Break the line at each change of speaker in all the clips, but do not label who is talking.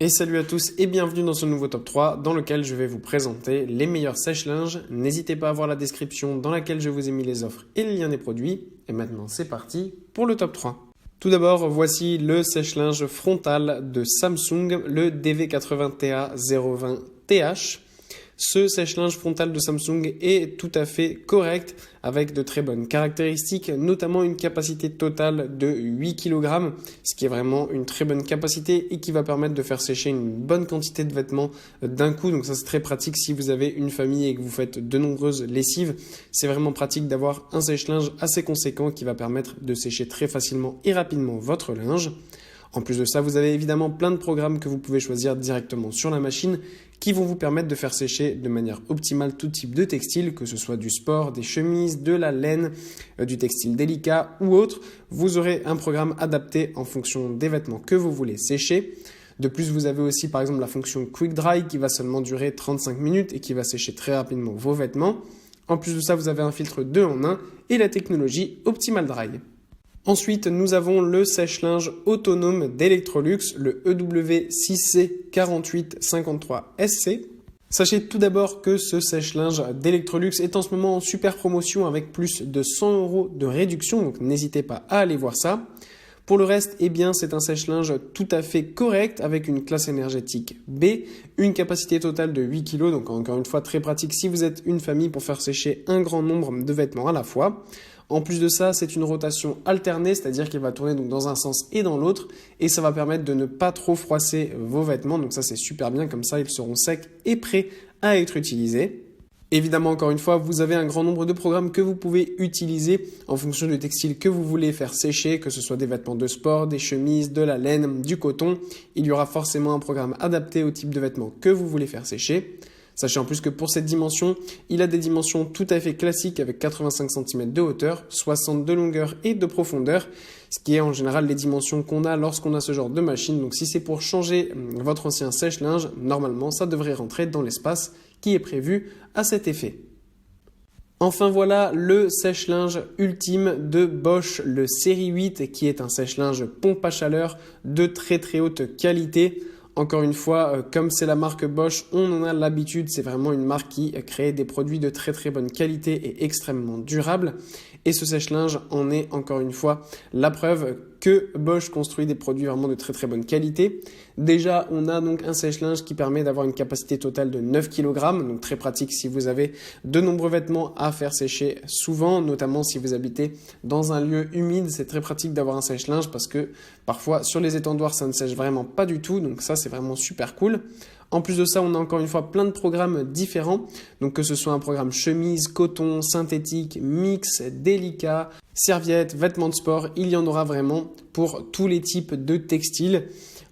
Et salut à tous et bienvenue dans ce nouveau top 3 dans lequel je vais vous présenter les meilleurs sèche-linges. N'hésitez pas à voir la description dans laquelle je vous ai mis les offres et les liens des produits. Et maintenant c'est parti pour le top 3. Tout d'abord, voici le sèche-linge frontal de Samsung, le DV80TA020TH. Ce sèche-linge frontal de Samsung est tout à fait correct avec de très bonnes caractéristiques, notamment une capacité totale de 8 kg, ce qui est vraiment une très bonne capacité et qui va permettre de faire sécher une bonne quantité de vêtements d'un coup. Donc ça c'est très pratique si vous avez une famille et que vous faites de nombreuses lessives. C'est vraiment pratique d'avoir un sèche-linge assez conséquent qui va permettre de sécher très facilement et rapidement votre linge. En plus de ça, vous avez évidemment plein de programmes que vous pouvez choisir directement sur la machine qui vont vous permettre de faire sécher de manière optimale tout type de textile, que ce soit du sport, des chemises, de la laine, du textile délicat ou autre. Vous aurez un programme adapté en fonction des vêtements que vous voulez sécher. De plus, vous avez aussi par exemple la fonction Quick Dry qui va seulement durer 35 minutes et qui va sécher très rapidement vos vêtements. En plus de ça, vous avez un filtre 2 en 1 et la technologie Optimal Dry. Ensuite, nous avons le sèche-linge autonome d'Electrolux, le EWC4853SC. Sachez tout d'abord que ce sèche-linge d'Electrolux est en ce moment en super promotion avec plus de 100 € de réduction, donc n'hésitez pas à aller voir ça. Pour le reste, eh bien, c'est un sèche-linge tout à fait correct avec une classe énergétique B, une capacité totale de 8 kg, donc encore une fois très pratique si vous êtes une famille pour faire sécher un grand nombre de vêtements à la fois. En plus de ça, c'est une rotation alternée, c'est-à-dire qu'il va tourner donc dans un sens et dans l'autre, et ça va permettre de ne pas trop froisser vos vêtements, donc ça c'est super bien, comme ça ils seront secs et prêts à être utilisés. Évidemment, encore une fois, vous avez un grand nombre de programmes que vous pouvez utiliser en fonction du textile que vous voulez faire sécher, que ce soit des vêtements de sport, des chemises, de la laine, du coton. Il y aura forcément un programme adapté au type de vêtements que vous voulez faire sécher. Sachez en plus que pour cette dimension, il a des dimensions tout à fait classiques avec 85 cm de hauteur, 60 de longueur et de profondeur, ce qui est en général les dimensions qu'on a lorsqu'on a ce genre de machine. Donc si c'est pour changer votre ancien sèche-linge, normalement ça devrait rentrer dans l'espace qui est prévu à cet effet. Enfin voilà le sèche-linge ultime de Bosch, le série 8, qui est un sèche-linge pompe à chaleur de très très haute qualité. Encore une fois, comme c'est la marque Bosch, on en a l'habitude, c'est vraiment une marque qui crée des produits de très très bonne qualité et extrêmement durables. Et ce sèche-linge en est encore une fois la preuve que Bosch construit des produits vraiment de très très bonne qualité. Déjà, on a donc un sèche-linge qui permet d'avoir une capacité totale de 9 kg, donc très pratique si vous avez de nombreux vêtements à faire sécher souvent, notamment si vous habitez dans un lieu humide, c'est très pratique d'avoir un sèche-linge parce que parfois sur les étendoirs ça ne sèche vraiment pas du tout, donc ça c'est vraiment super cool. En plus de ça, on a encore une fois plein de programmes différents, donc que ce soit un programme chemise, coton, synthétique, mix, délicat, serviettes, vêtements de sport, il y en aura vraiment pour tous les types de textiles.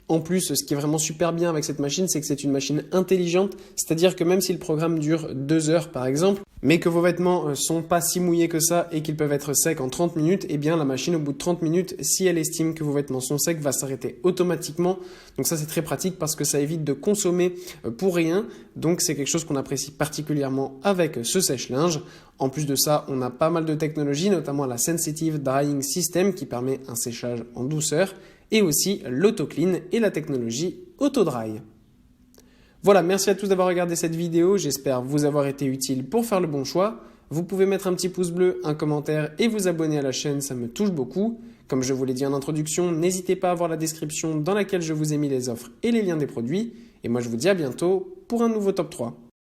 En plus, ce qui est vraiment super bien avec cette machine, c'est que c'est une machine intelligente, c'est-à-dire que même si le programme dure 2 heures par exemple, mais que vos vêtements sont pas si mouillés que ça et qu'ils peuvent être secs en 30 minutes, eh bien la machine au bout de 30 minutes, si elle estime que vos vêtements sont secs, va s'arrêter automatiquement. Donc ça c'est très pratique parce que ça évite de consommer pour rien. Donc c'est quelque chose qu'on apprécie particulièrement avec ce sèche-linge. En plus de ça, on a pas mal de technologies, notamment la Sensitive Drying System qui permet un séchage en douceur, et aussi l'AutoClean et la technologie AutoDry. Voilà, merci à tous d'avoir regardé cette vidéo, j'espère vous avoir été utile pour faire le bon choix. Vous pouvez mettre un petit pouce bleu, un commentaire et vous abonner à la chaîne, ça me touche beaucoup. Comme je vous l'ai dit en introduction, n'hésitez pas à voir la description dans laquelle je vous ai mis les offres et les liens des produits. Et moi je vous dis à bientôt pour un nouveau top 3.